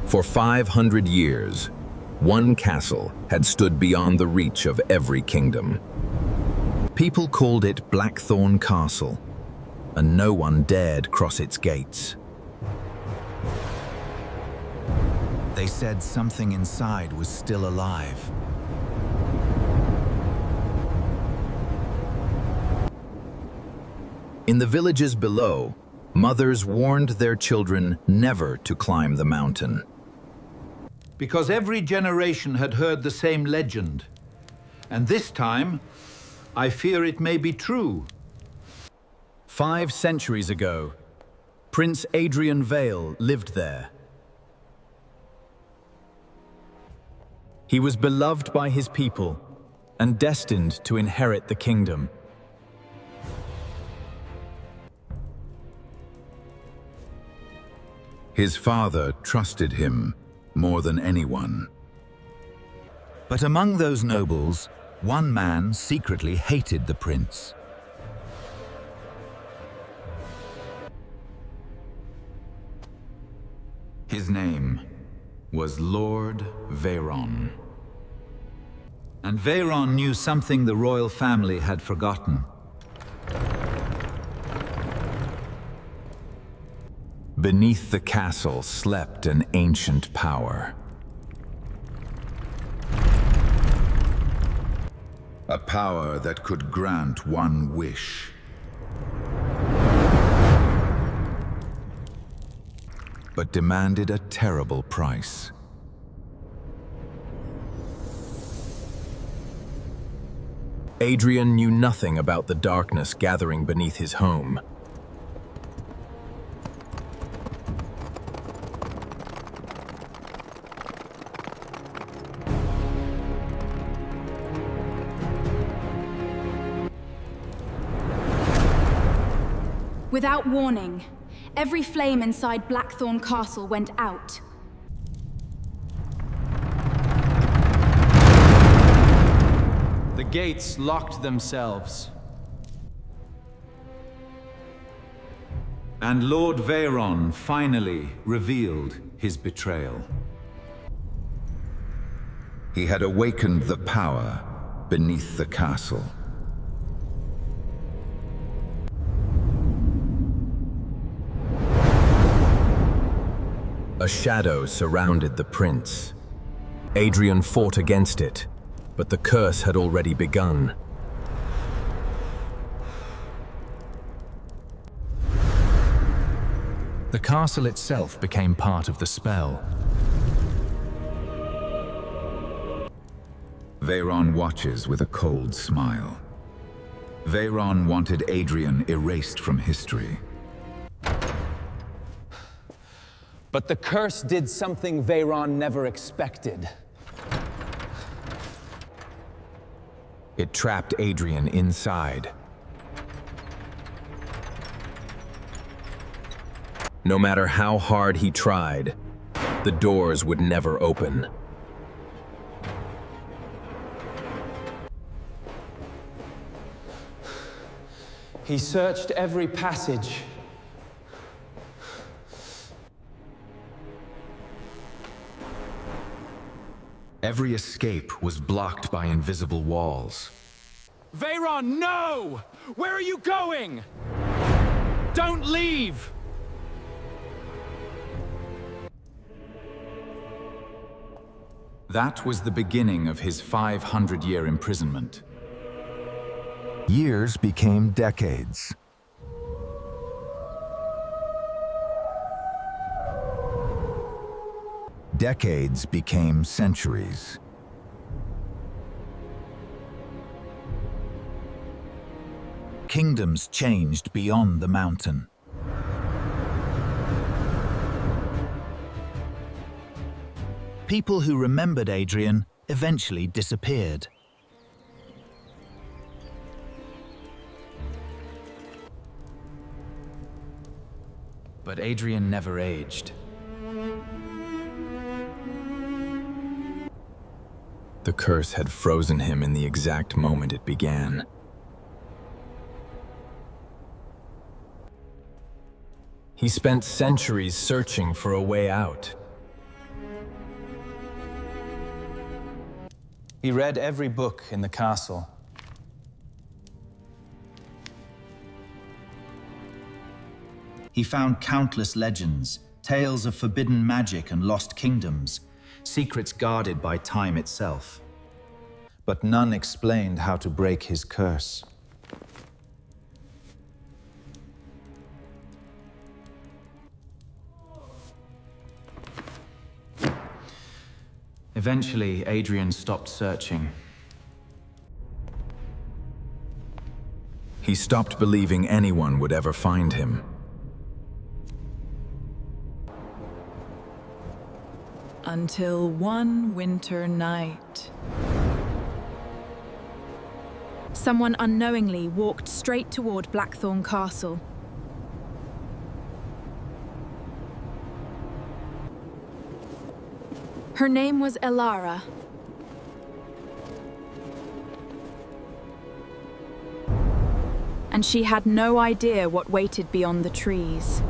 For 500 years, one castle had stood beyond the reach of every kingdom. People called it Blackthorn Castle, and no one dared cross its gates. They said something inside was still alive. In the villages below, mothers warned their children never to climb the mountain. Because every generation had heard the same legend. And this time, I fear it may be true. 5 centuries ago, Prince Adrian Vale lived there. He was beloved by his people and destined to inherit the kingdom. His father trusted him more than anyone. But among those nobles, one man secretly hated the prince. His name was Lord Veyron. And Veyron knew something the royal family had forgotten. Beneath the castle slept an ancient power. A power that could grant one wish. But demanded a terrible price. Adrian knew nothing about the darkness gathering beneath his home. Without warning, every flame inside Blackthorn Castle went out. The gates locked themselves. And Lord Veyron finally revealed his betrayal. He had awakened the power beneath the castle. A shadow surrounded the prince. Adrian fought against it, but the curse had already begun. The castle itself became part of the spell. Veyron watches with a cold smile. Veyron wanted Adrian erased from history. But the curse did something Veyron never expected. It trapped Adrian inside. No matter how hard he tried, the doors would never open. He searched every passage. Every escape was blocked by invisible walls. Veyron, no! Where are you going? Don't leave! That was the beginning of his 500-year imprisonment. Years became decades. Decades became centuries. Kingdoms changed beyond the mountain. People who remembered Adrian eventually disappeared. But Adrian never aged. The curse had frozen him in the exact moment it began. He spent centuries searching for a way out. He read every book in the castle. He found countless legends, tales of forbidden magic and lost kingdoms, secrets guarded by time itself. But none explained how to break his curse. Eventually, Adrian stopped searching. He stopped believing anyone would ever find him. Until one winter night. Someone unknowingly walked straight toward Blackthorn Castle. Her name was Elara. And she had no idea what waited beyond the trees.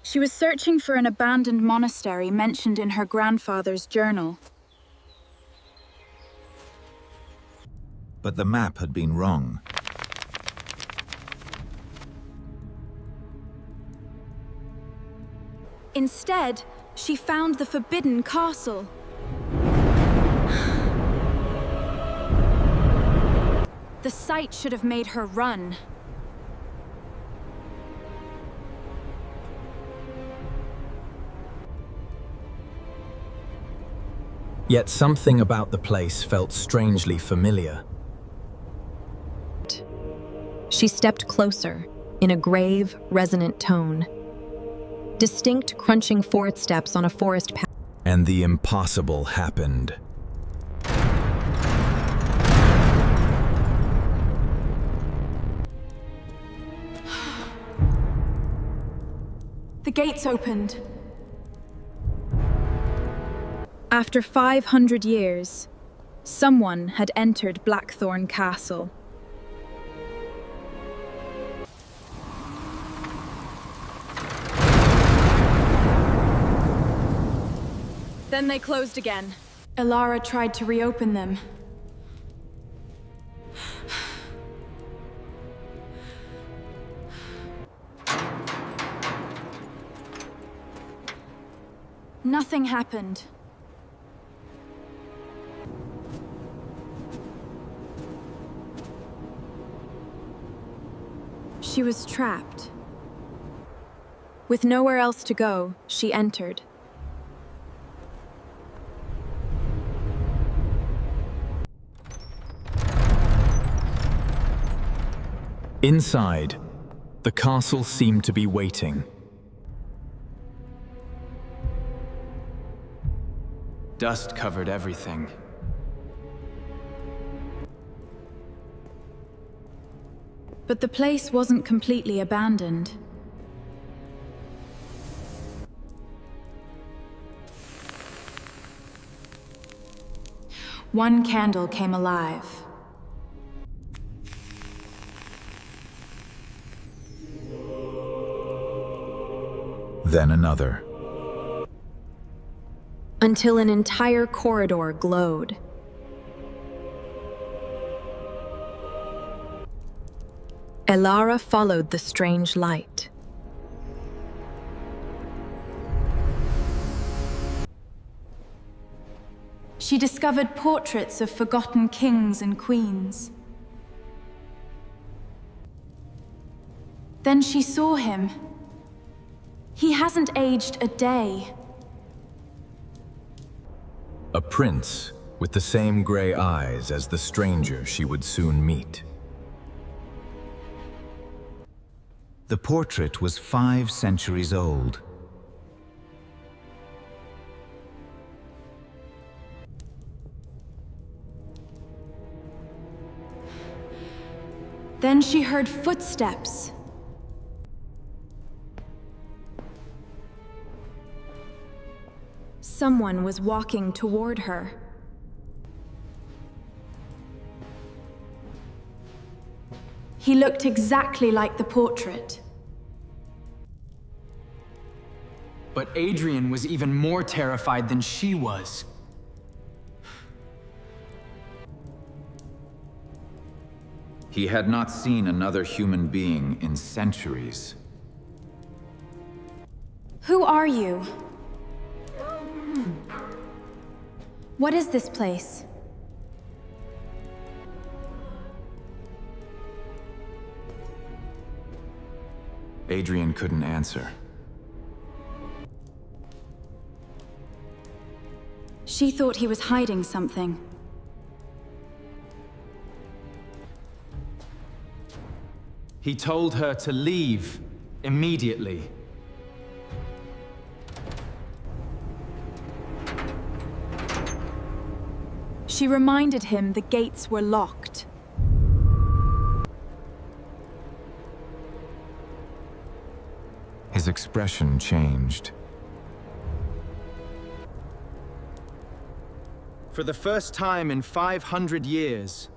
She was searching for an abandoned monastery mentioned in her grandfather's journal. But the map had been wrong. Instead, she found the forbidden castle. The sight should have made her run. Yet something about the place felt strangely familiar. She stepped closer, in a grave, resonant tone. Distinct, crunching footsteps on a forest path. And the impossible happened. The gates opened. After 500 years, someone had entered Blackthorn Castle. Then they closed again. Elara tried to reopen them. Nothing happened. She was trapped. With nowhere else to go, she entered. Inside, the castle seemed to be waiting. Dust covered everything. But the place wasn't completely abandoned. One candle came alive. Then another. Until an entire corridor glowed. Elara followed the strange light. She discovered portraits of forgotten kings and queens. Then she saw him. He hasn't aged a day. A prince with the same gray eyes as the stranger she would soon meet. The portrait was 5 centuries old. Then she heard footsteps. Someone was walking toward her. He looked exactly like the portrait. but Adrian was even more terrified than she was. He had not seen another human being in centuries. Who are you? What is this place? Adrian couldn't answer. She thought he was hiding something. He told her to leave immediately. She reminded him the gates were locked. His expression changed. For the first time in 500 years,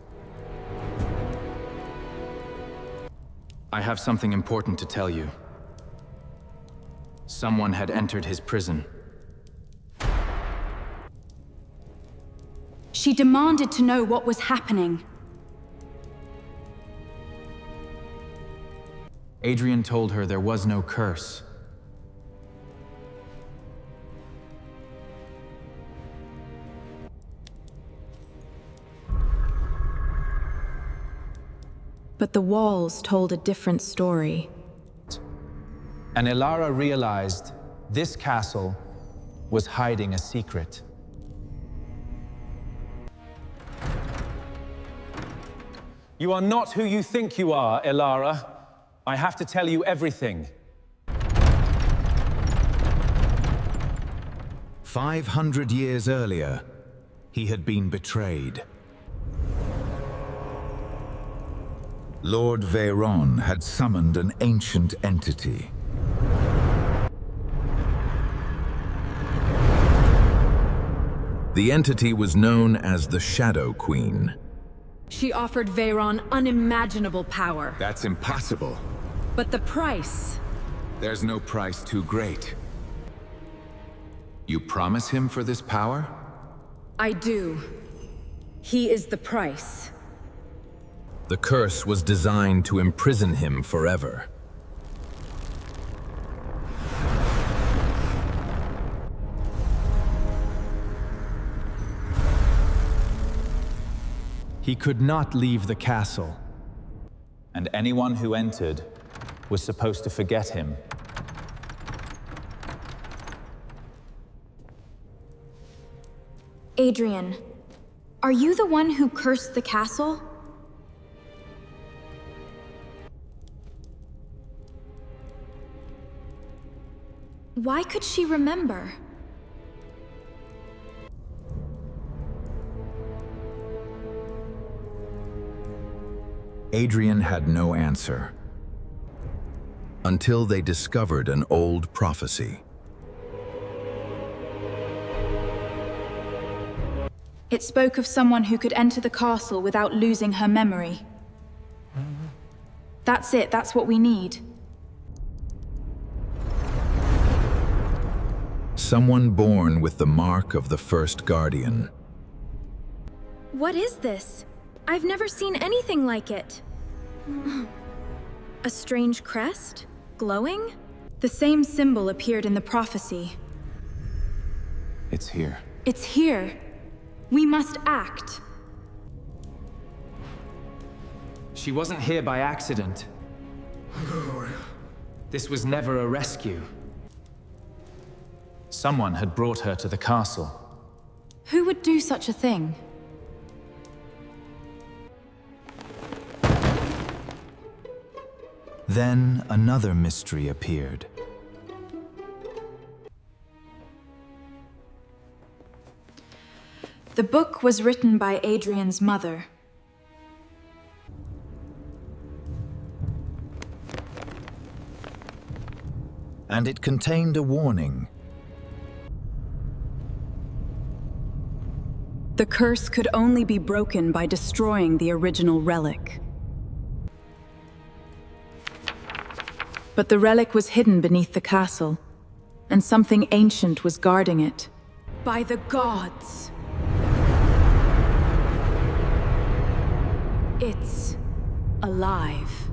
I have something important to tell you. Someone had entered his prison. She demanded to know what was happening. Adrian told her there was no curse. But the walls told a different story. And Elara realized this castle was hiding a secret. You are not who you think you are, Elara. I have to tell you everything. 500 years earlier, he had been betrayed. Lord Veyron had summoned an ancient entity. The entity was known as the Shadow Queen. She offered Veyron unimaginable power. That's impossible. But the price... There's no price too great. You promise him for this power? I do. He is the price. The curse was designed to imprison him forever. He could not leave the castle. And anyone who entered was supposed to forget him. Adrian, are you the one who cursed the castle? Why could she remember? Adrian had no answer. Until they discovered an old prophecy. It spoke of someone who could enter the castle without losing her memory. That's it, that's what we need. Someone born with the mark of the first guardian. What is this? I've never seen anything like it. A strange crest? Glowing? The same symbol appeared in the prophecy. It's here. It's here. We must act. She wasn't here by accident. This was never a rescue. Someone had brought her to the castle. Who would do such a thing? Then another mystery appeared. The book was written by Adrian's mother. And it contained a warning. The curse could only be broken by destroying the original relic. But the relic was hidden beneath the castle, and something ancient was guarding it. By the gods. It's alive.